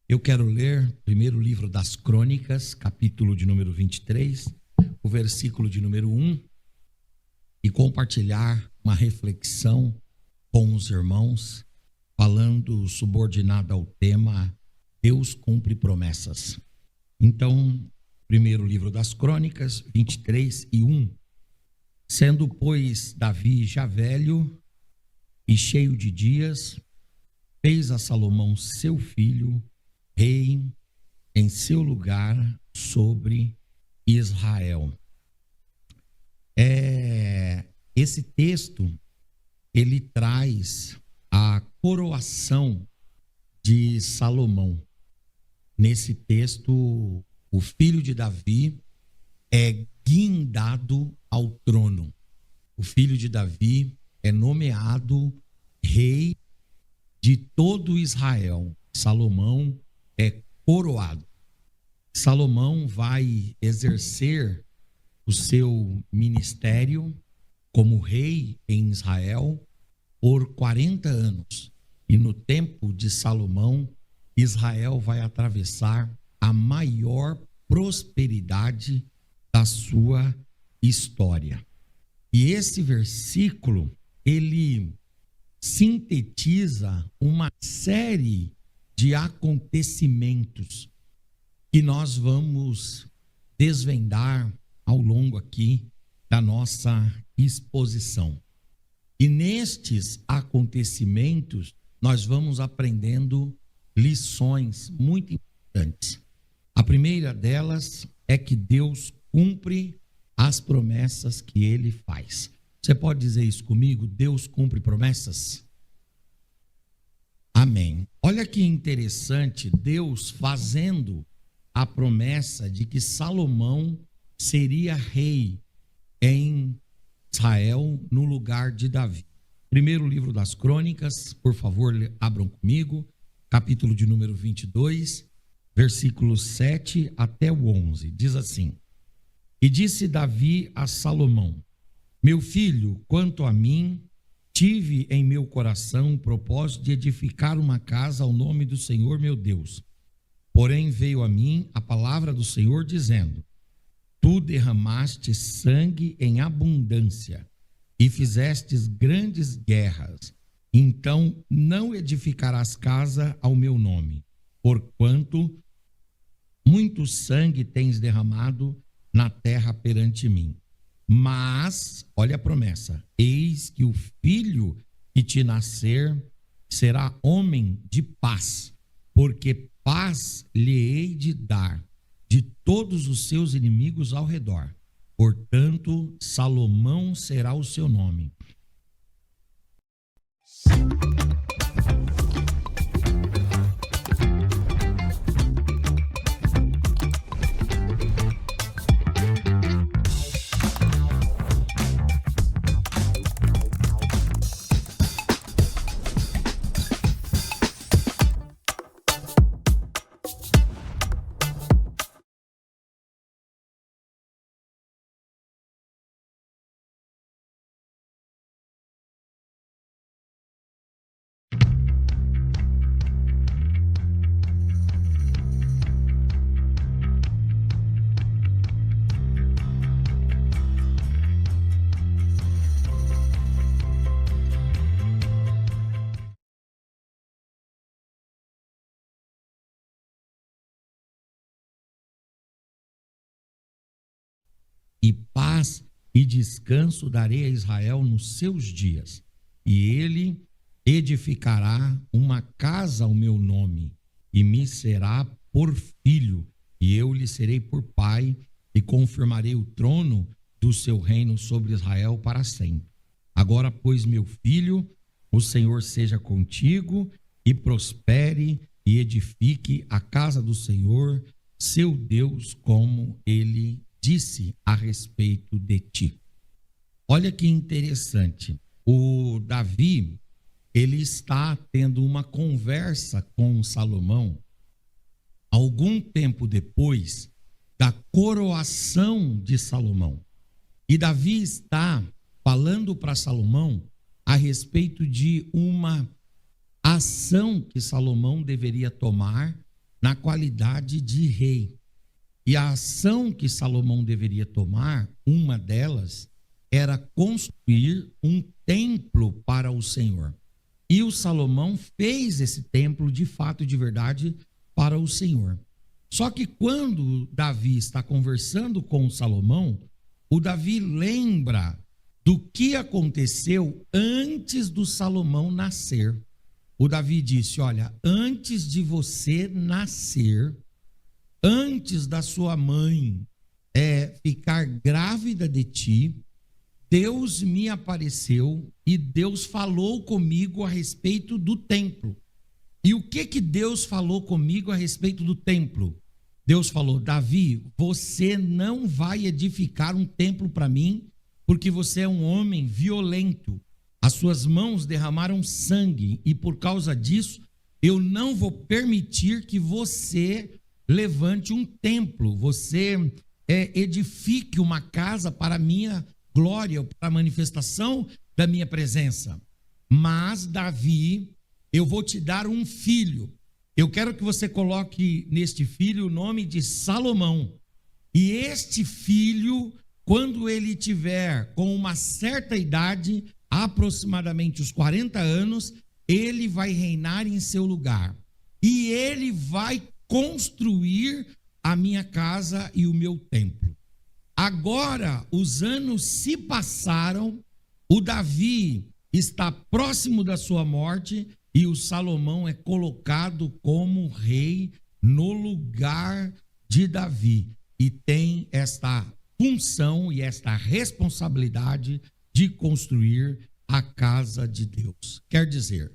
Eu quero ler primeiro o livro das Crônicas, capítulo de número 23, o versículo de número 1, e compartilhar uma reflexão com os irmãos, falando subordinada ao tema Deus cumpre promessas. Então, primeiro livro das Crônicas, 23 e 1. Sendo, pois, Davi já velho e cheio de dias, fez a Salomão seu filho rei em seu lugar sobre Israel. Esse texto, ele traz a coroação de Salomão. Nesse texto, o filho de Davi é guindado ao trono. O filho de Davi é nomeado rei de todo Israel. Salomão é coroado. Salomão vai exercer o seu ministério como rei em Israel por 40 anos. E no tempo de Salomão, Israel vai atravessar a maior prosperidade da sua história. E esse versículo, ele sintetiza uma série de acontecimentos que nós vamos desvendar ao longo aqui da nossa exposição. E nestes acontecimentos, nós vamos aprendendo lições muito importantes. A primeira delas é que Deus cumpre as promessas que Ele faz. Você pode dizer isso comigo? Deus cumpre promessas? Amém. Olha que interessante, Deus fazendo a promessa de que Salomão seria rei em Israel no lugar de Davi. Primeiro livro das Crônicas, por favor, abram comigo, capítulo de número 22, versículos 7 até o 11. Diz assim: E disse Davi a Salomão: Meu filho, quanto a mim, tive em meu coração o propósito de edificar uma casa ao nome do Senhor meu Deus. Porém veio a mim a palavra do Senhor dizendo: Tu derramaste sangue em abundância e fizestes grandes guerras. Então não edificarás casa ao meu nome, porquanto muito sangue tens derramado na terra perante mim. Mas, olha a promessa, eis que o filho que te nascer será homem de paz, porque paz lhe hei de dar de todos os seus inimigos ao redor. Portanto, Salomão será o seu nome. E paz e descanso darei a Israel nos seus dias, e ele edificará uma casa ao meu nome, e me será por filho, e eu lhe serei por pai, e confirmarei o trono do seu reino sobre Israel para sempre. Agora, pois, meu filho, o Senhor seja contigo, e prospere, e edifique a casa do Senhor, seu Deus, como ele disse a respeito de ti. Olha que interessante. O Davi, ele está tendo uma conversa com Salomão algum tempo depois da coroação de Salomão. E Davi está falando para Salomão a respeito de uma ação que Salomão deveria tomar na qualidade de rei. E a ação que Salomão deveria tomar, uma delas, era construir um templo para o Senhor. E o Salomão fez esse templo de fato e de verdade para o Senhor. Só que quando Davi está conversando com o Salomão, o Davi lembra do que aconteceu antes do Salomão nascer. O Davi disse: olha, antes de você nascer, antes da sua mãe ficar grávida de ti, Deus me apareceu e Deus falou comigo a respeito do templo. E o que Deus falou comigo a respeito do templo? Deus falou: Davi, você não vai edificar um templo para mim, porque você é um homem violento. As suas mãos derramaram sangue e por causa disso eu não vou permitir que você levante um templo, você edifique uma casa para a minha glória, para a manifestação da minha presença. Mas, Davi, eu vou te dar um filho. Eu quero que você coloque neste filho o nome de Salomão. E este filho, quando ele tiver com uma certa idade, aproximadamente os 40 anos, ele vai reinar em seu lugar. E ele vai construir a minha casa e o meu templo. Agora, os anos se passaram, o Davi está próximo da sua morte e o Salomão é colocado como rei no lugar de Davi. E tem esta função e esta responsabilidade de construir a casa de Deus. Quer dizer,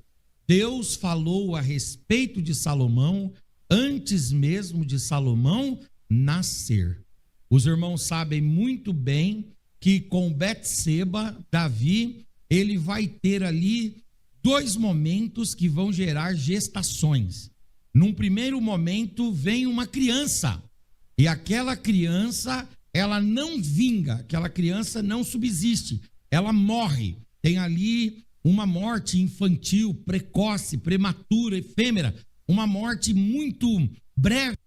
Deus falou a respeito de Salomão antes mesmo de Salomão nascer. Os irmãos sabem muito bem que com Betseba, Davi, ele vai ter ali 2 momentos que vão gerar gestações. Num primeiro momento vem uma criança, e aquela criança, ela não vinga, aquela criança não subsiste, ela morre. Tem ali uma morte infantil, precoce, prematura, efêmera, uma morte muito breve.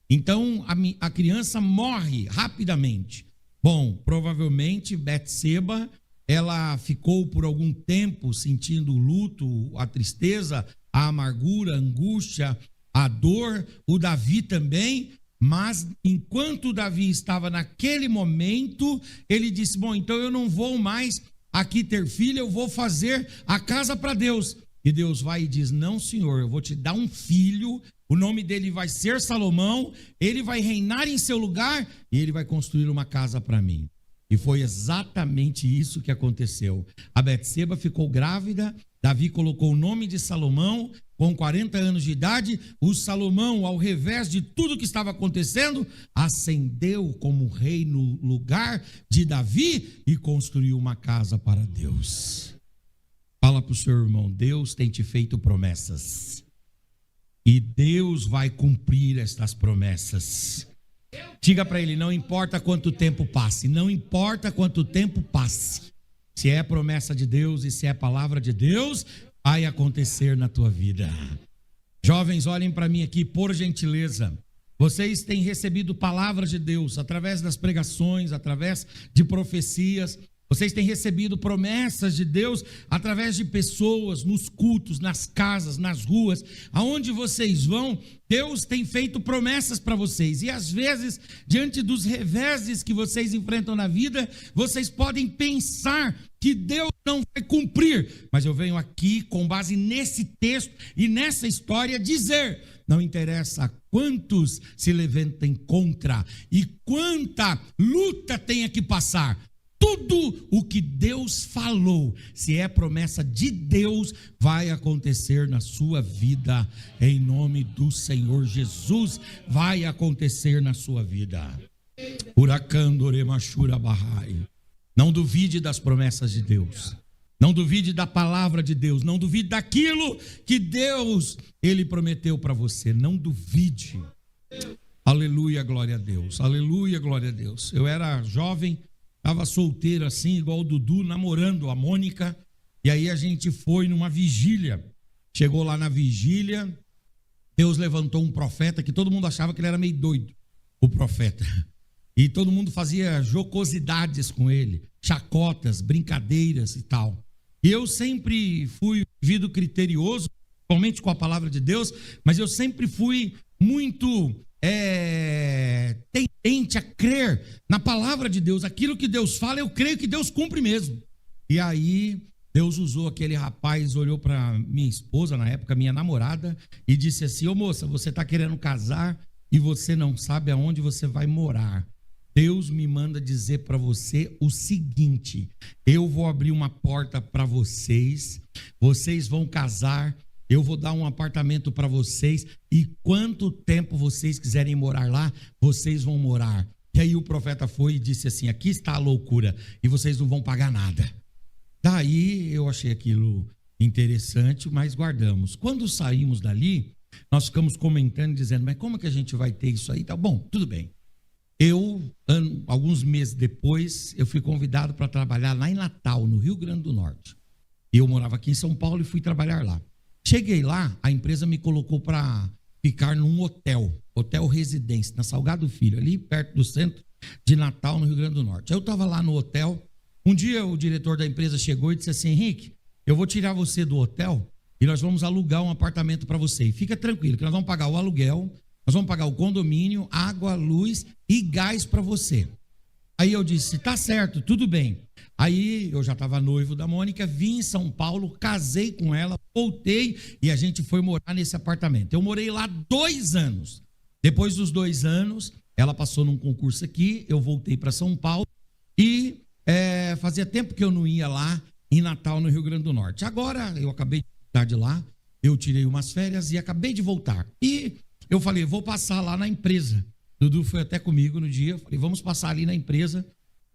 Então a criança morre rapidamente. Bom, provavelmente Betseba, ela ficou por algum tempo sentindo o luto, a tristeza, a amargura, a angústia, a dor, o Davi também. Mas enquanto Davi estava naquele momento, ele disse: bom, então eu não vou mais aqui ter filho, eu vou fazer a casa para Deus. E Deus vai e diz: não, senhor, eu vou te dar um filho, o nome dele vai ser Salomão, ele vai reinar em seu lugar e ele vai construir uma casa para mim. E foi exatamente isso que aconteceu. A Betseba ficou grávida, Davi colocou o nome de Salomão. Com 40 anos de idade, o Salomão, ao revés de tudo que estava acontecendo, ascendeu como rei no lugar de Davi e construiu uma casa para Deus. Fala para o seu irmão: Deus tem te feito promessas e Deus vai cumprir estas promessas. Diga para ele: não importa quanto tempo passe, não importa quanto tempo passe, se é promessa de Deus e se é palavra de Deus, vai acontecer na tua vida. Jovens, olhem para mim aqui, por gentileza. Vocês têm recebido palavras de Deus através das pregações, através de profecias. Vocês têm recebido promessas de Deus através de pessoas, nos cultos, nas casas, nas ruas. Aonde vocês vão, Deus tem feito promessas para vocês. E às vezes, diante dos reveses que vocês enfrentam na vida, vocês podem pensar que Deus não vai cumprir. Mas eu venho aqui, com base nesse texto e nessa história, dizer: não interessa quantos se levantem contra e quanta luta tenha que passar. Tudo o que Deus falou, se é promessa de Deus, vai acontecer na sua vida, em nome do Senhor Jesus, vai acontecer na sua vida. Não duvide das promessas de Deus, não duvide da palavra de Deus, não duvide daquilo que Deus, Ele prometeu para você, não duvide. Aleluia, glória a Deus. Aleluia, glória a Deus. Eu era jovem, estava solteiro assim, igual o Dudu, namorando a Mônica. E aí a gente foi numa vigília. Chegou lá na vigília, Deus levantou um profeta que todo mundo achava que ele era meio doido, o profeta. E todo mundo fazia jocosidades com ele, chacotas, brincadeiras e tal. E eu sempre fui indivíduo criterioso, principalmente com a palavra de Deus, mas eu sempre fui muito tendente a crer na palavra de Deus. Aquilo que Deus fala, eu creio que Deus cumpre mesmo. E aí Deus usou aquele rapaz, olhou para minha esposa, na época minha namorada, e disse assim: ô moça, você está querendo casar e você não sabe aonde você vai morar. Deus me manda dizer para você o seguinte: eu vou abrir uma porta para vocês, vocês vão casar, eu vou dar um apartamento para vocês, e quanto tempo vocês quiserem morar lá, vocês vão morar. E aí o profeta foi e disse assim: aqui está a loucura, e vocês não vão pagar nada. Daí eu achei aquilo interessante, mas guardamos. Quando saímos dali, nós ficamos comentando, dizendo: mas como que a gente vai ter isso aí? Tá bom, tudo bem. Alguns meses depois, eu fui convidado para trabalhar lá em Natal, no Rio Grande do Norte. Eu morava aqui em São Paulo e fui trabalhar lá. Cheguei lá, a empresa me colocou para ficar num hotel residência, na Salgado Filho, ali perto do centro de Natal, no Rio Grande do Norte. Eu estava lá no hotel. Um dia o diretor da empresa chegou e disse assim: Henrique, eu vou tirar você do hotel e nós vamos alugar um apartamento para você. E fica tranquilo, que nós vamos pagar o aluguel, nós vamos pagar o condomínio, água, luz e gás para você. Aí eu disse: tá certo, tudo bem. Aí eu já estava noivo da Mônica, vim em São Paulo, casei com ela, voltei e a gente foi morar nesse apartamento. Eu morei lá 2 anos. Depois dos 2 anos, ela passou num concurso aqui, eu voltei para São Paulo e fazia tempo que eu não ia lá em Natal, no Rio Grande do Norte. Agora eu acabei de voltar de lá, eu tirei umas férias e acabei de voltar. E eu falei: vou passar lá na empresa. Dudu foi até comigo no dia, eu falei: vamos passar ali na empresa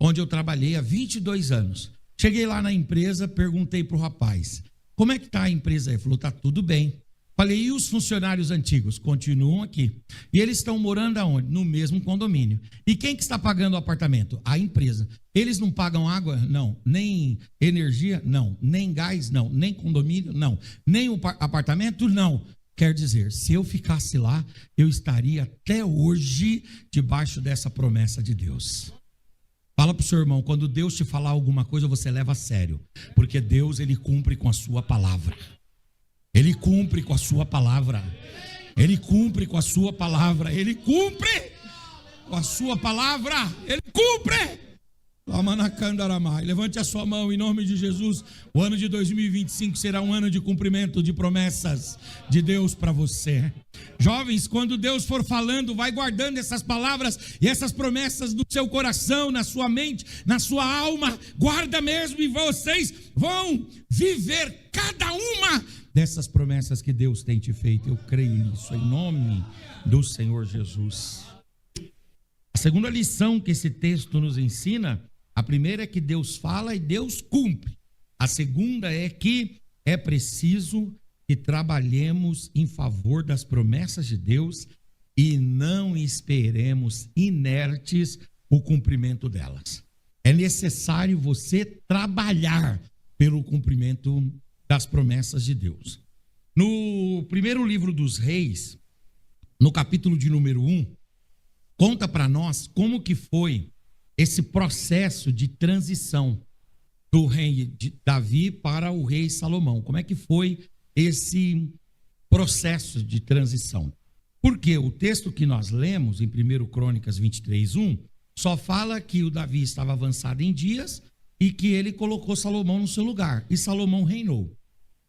onde eu trabalhei há 22 anos. Cheguei lá na empresa, perguntei para o rapaz: como é que está a empresa aí? Ele falou: está tudo bem. Falei: e os funcionários antigos? Continuam aqui. E eles estão morando aonde? No mesmo condomínio. E quem que está pagando o apartamento? A empresa. Eles não pagam água? Não. Nem energia? Não. Nem gás? Não. Nem condomínio? Não. Nem o apartamento? Não. Quer dizer, se eu ficasse lá, eu estaria até hoje debaixo dessa promessa de Deus. Fala para o seu irmão: quando Deus te falar alguma coisa, você leva a sério. Porque Deus, ele cumpre com a sua palavra. Ele cumpre com a sua palavra. Ele cumpre com a sua palavra. Ele cumpre com a sua palavra. Ele cumpre. Levante a sua mão em nome de Jesus. O ano de 2025 será um ano de cumprimento de promessas de Deus para você. Jovens, quando Deus for falando, vai guardando essas palavras e essas promessas no seu coração, na sua mente, na sua alma. Guarda mesmo, e vocês vão viver cada uma dessas promessas que Deus tem te feito. Eu creio nisso, em nome do Senhor Jesus. A segunda lição que esse texto nos ensina: a primeira é que Deus fala e Deus cumpre. A segunda é que é preciso que trabalhemos em favor das promessas de Deus e não esperemos inertes o cumprimento delas. É necessário você trabalhar pelo cumprimento das promessas de Deus. No primeiro livro dos Reis, no capítulo de número 1, conta para nós como que foi esse processo de transição do rei de Davi para o rei Salomão. Como é que foi esse processo de transição? Porque o texto que nós lemos em 1 Crônicas 23:1 só fala que o Davi estava avançado em dias e que ele colocou Salomão no seu lugar, e Salomão reinou.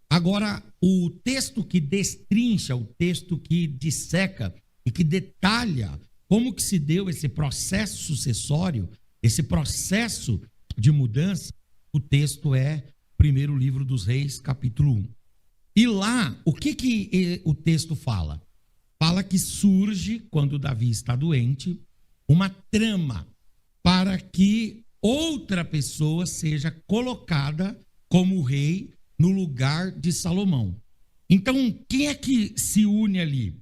Agora, o texto que destrincha, o texto que disseca e que detalha como que se deu esse processo sucessório, esse processo de mudança, o texto é primeiro livro dos Reis, capítulo 1. E lá, o que o texto fala? Fala que surge, quando Davi está doente, uma trama para que outra pessoa seja colocada como rei no lugar de Salomão. Então, quem é que se une ali?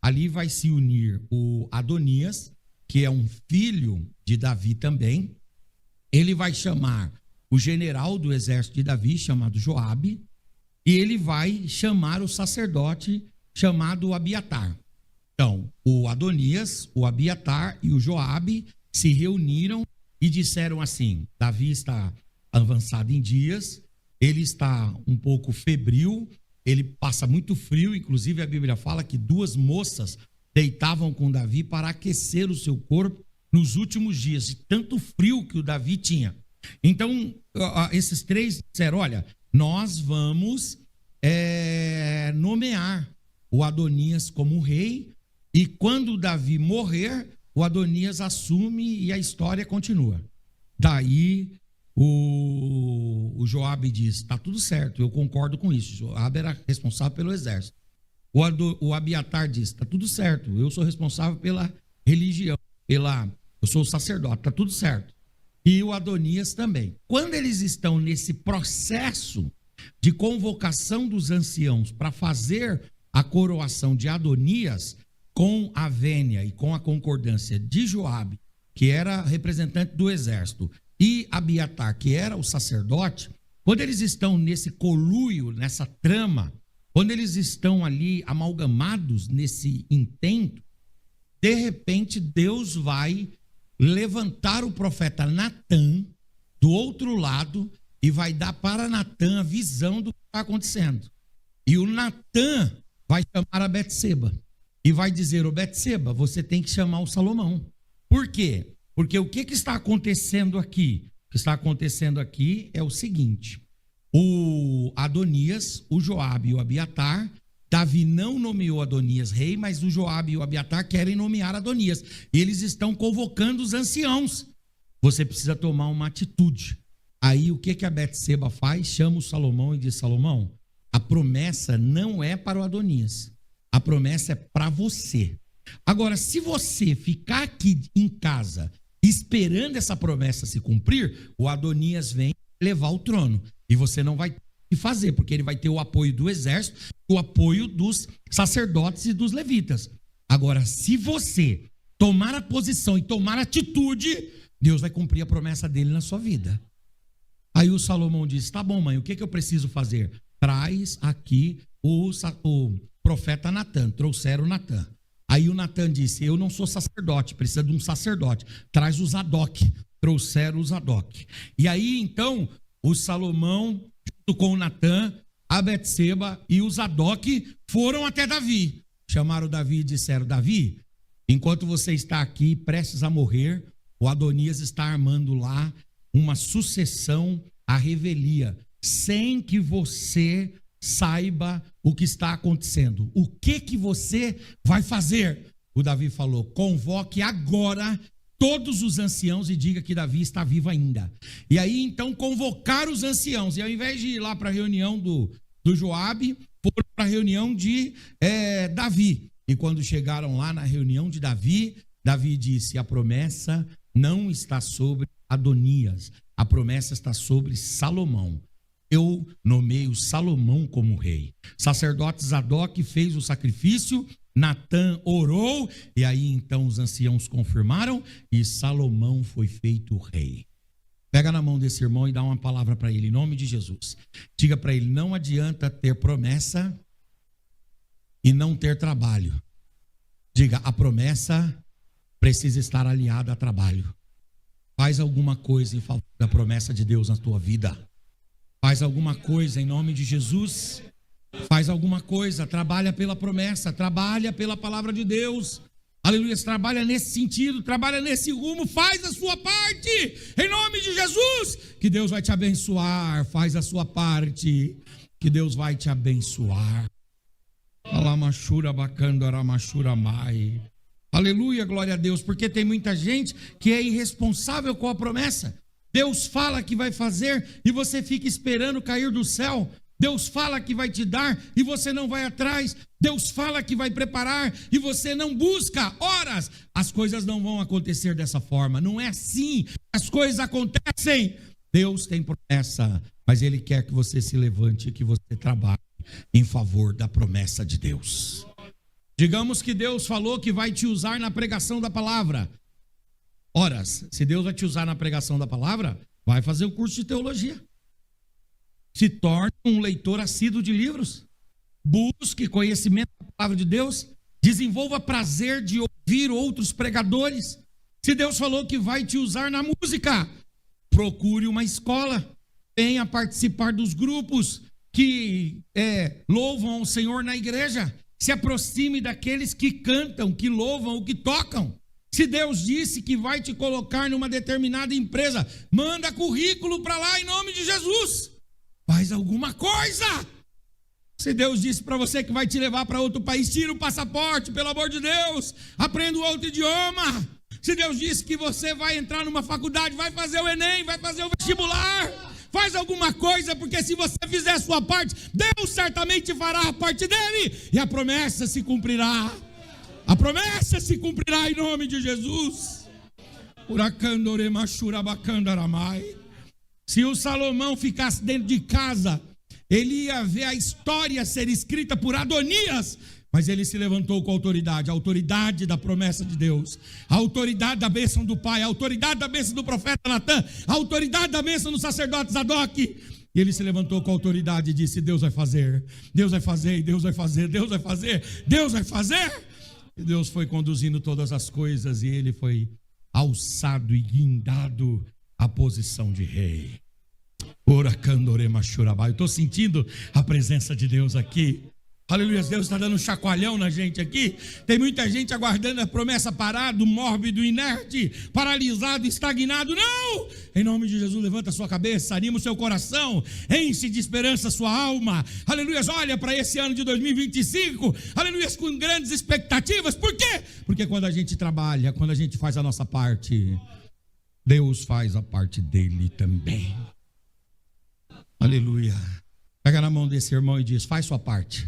ali vai se unir o Adonias, que é um filho de Davi também. Ele vai chamar o general do exército de Davi, chamado Joabe, e ele vai chamar o sacerdote chamado Abiatar. Então, o Adonias, o Abiatar e o Joabe se reuniram e disseram assim: Davi está avançado em dias, ele está um pouco febril, ele passa muito frio, inclusive a Bíblia fala que 2 moças deitavam com Davi para aquecer o seu corpo nos últimos dias, de tanto frio que o Davi tinha. Então, esses 3 disseram: olha, nós vamos nomear o Adonias como rei, e quando Davi morrer, o Adonias assume e a história continua. Daí o Joabe diz: está tudo certo, eu concordo com isso. Joabe era responsável pelo exército. O Abiatar diz: está tudo certo, eu sou responsável pela religião, eu sou o sacerdote, está tudo certo. E o Adonias também. Quando eles estão nesse processo de convocação dos anciãos para fazer a coroação de Adonias, com a vênia e com a concordância de Joabe, que era representante do exército, e Abiatar, que era o sacerdote, quando eles estão nesse coluio, nessa trama, quando eles estão ali amalgamados nesse intento, de repente Deus vai levantar o profeta Natã do outro lado e vai dar para Natã a visão do que está acontecendo. E o Natã vai chamar a Betseba e vai dizer: ô Betseba, você tem que chamar o Salomão. Por quê? Porque o que está acontecendo aqui? O que está acontecendo aqui é o seguinte: o Adonias, o Joabe e o Abiatar, Davi não nomeou Adonias rei, mas o Joabe e o Abiatar querem nomear Adonias. E eles estão convocando os anciãos. Você precisa tomar uma atitude. Aí o que a Betseba faz? Chama o Salomão e diz: Salomão, a promessa não é para o Adonias. A promessa é para você. Agora, se você ficar aqui em casa esperando essa promessa se cumprir, o Adonias vem levar o trono. E você não vai fazer, porque ele vai ter o apoio do exército, o apoio dos sacerdotes e dos levitas. Agora, se você tomar a posição e tomar a atitude, Deus vai cumprir a promessa dele na sua vida. Aí o Salomão diz: tá bom, mãe, o que eu preciso fazer? Traz aqui o profeta Natã. Trouxeram Natã. Aí o Natã disse: eu não sou sacerdote, precisa de um sacerdote. Traz o Zadok. Trouxeram o Zadok. E aí então o Salomão, junto com o Natã, a Betseba e o Zadok, foram até Davi. Chamaram Davi e disseram: Davi, enquanto você está aqui prestes a morrer, o Adonias está armando lá uma sucessão à revelia, sem que você saiba o que está acontecendo. O que você vai fazer? O Davi falou: convoque agora todos os anciãos e diga que Davi está vivo ainda. E aí então convocaram os anciãos, e ao invés de ir lá para a reunião do Joabe, foram para a reunião de Davi. E quando chegaram lá na reunião de Davi, Davi disse: a promessa não está sobre Adonias, a promessa está sobre Salomão. Eu nomeio Salomão como rei. Sacerdote Zadok fez o sacrifício, Natã orou, e aí então os anciãos confirmaram, e Salomão foi feito rei. Pega na mão desse irmão e dá uma palavra para ele, em nome de Jesus. Diga para ele: não adianta ter promessa e não ter trabalho. Diga: a promessa precisa estar aliada a trabalho. Faz alguma coisa em favor da promessa de Deus na tua vida. Faz alguma coisa em nome de Jesus. Faz alguma coisa, trabalha pela promessa, trabalha pela palavra de Deus. Aleluia, trabalha nesse sentido, trabalha nesse rumo, faz a sua parte, em nome de Jesus, que Deus vai te abençoar. Faz a sua parte, que Deus vai te abençoar. Alamachura bacando aramachura mai. Aleluia, glória a Deus, porque tem muita gente que é irresponsável com a promessa. Deus fala que vai fazer e você fica esperando cair do céu. Deus fala que vai te dar e você não vai atrás. Deus fala que vai preparar e você não busca. Horas, as coisas não vão acontecer dessa forma. Não é assim. As coisas acontecem. Deus tem promessa, mas Ele quer que você se levante e que você trabalhe em favor da promessa de Deus. Digamos que Deus falou que vai te usar na pregação da palavra. Ora, se Deus vai te usar na pregação da palavra, vai fazer o curso de teologia. Se torne um leitor assíduo de livros. Busque conhecimento da palavra de Deus. Desenvolva prazer de ouvir outros pregadores. Se Deus falou que vai te usar na música, procure uma escola. Venha participar dos grupos que louvam ao Senhor na igreja. Se aproxime daqueles que cantam, que louvam ou que tocam. Se Deus disse que vai te colocar numa determinada empresa, manda currículo para lá em nome de Jesus. Faz alguma coisa. Se Deus disse para você que vai te levar para outro país, tira o passaporte, pelo amor de Deus. Aprenda um outro idioma. Se Deus disse que você vai entrar numa faculdade, vai fazer o Enem, vai fazer o vestibular. Faz alguma coisa, porque se você fizer a sua parte, Deus certamente fará a parte dele. E a promessa se cumprirá. A promessa se cumprirá em nome de Jesus. Se o Salomão ficasse dentro de casa, ele ia ver a história ser escrita por Adonias. Mas ele se levantou com a autoridade da promessa de Deus, a autoridade da bênção do Pai, a autoridade da bênção do profeta Natan, a autoridade da bênção do sacerdote Zadok. E ele se levantou com a autoridade e disse: Deus vai fazer, Deus vai fazer, Deus vai fazer, Deus vai fazer, Deus vai fazer. E Deus foi conduzindo todas as coisas e ele foi alçado e guindado à posição de rei. Eu estou sentindo a presença de Deus aqui. Aleluia, Deus está dando um chacoalhão na gente aqui. Tem muita gente aguardando a promessa parado, mórbido, inerte, paralisado, estagnado. Não! Em nome de Jesus, levanta a sua cabeça, anima o seu coração, enche de esperança a sua alma. Aleluia, olha para esse ano de 2025. Aleluia, com grandes expectativas. Por quê? Porque quando a gente trabalha, quando a gente faz a nossa parte, Deus faz a parte dele também. Aleluia. Pega na mão desse irmão e diz: faz sua parte.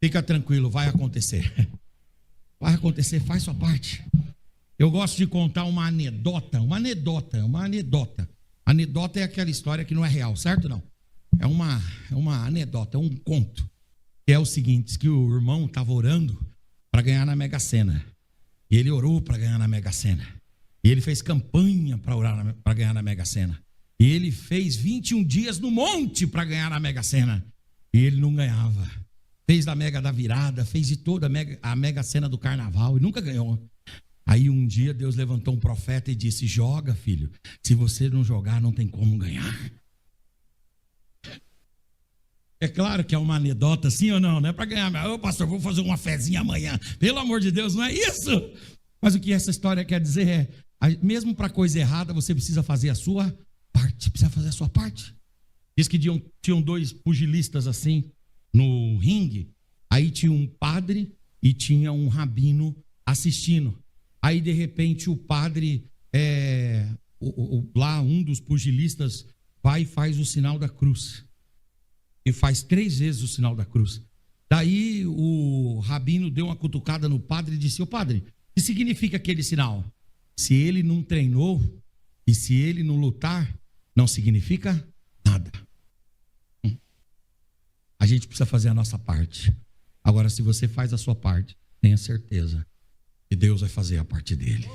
Fica tranquilo, vai acontecer. Vai acontecer, faz sua parte. Eu gosto de contar uma anedota. Anedota é aquela história que não é real, certo? Não. É uma anedota, um conto. Que é o seguinte, que o irmão estava orando para ganhar na Mega Sena. E ele orou para ganhar na Mega Sena. E ele fez campanha para ganhar na Mega Sena. E ele fez 21 dias no monte para ganhar na Mega Sena. E ele não ganhava. Fez da Mega da Virada, fez de toda a Mega Sena do Carnaval e nunca ganhou. Aí um dia Deus levantou um profeta e disse: joga, filho. Se você não jogar, não tem como ganhar. É claro que é uma anedota, sim ou não? Não é para ganhar. Ô pastor, vou fazer uma fezinha amanhã. Pelo amor de Deus, não é isso. Mas o que essa história quer dizer é: mesmo para coisa errada, você precisa fazer a sua parte. Precisa fazer a sua parte. Diz que tinham dois pugilistas assim no ringue, aí tinha um padre e tinha um rabino assistindo. Aí de repente o padre, lá um dos pugilistas vai e faz o sinal da cruz. E faz 3 vezes o sinal da cruz. Daí o rabino deu uma cutucada no padre e disse: ô padre, o que significa aquele sinal? Se ele não treinou e se ele não lutar, não significa nada. A gente precisa fazer a nossa parte. Agora, se você faz a sua parte, tenha certeza que Deus vai fazer a parte dele.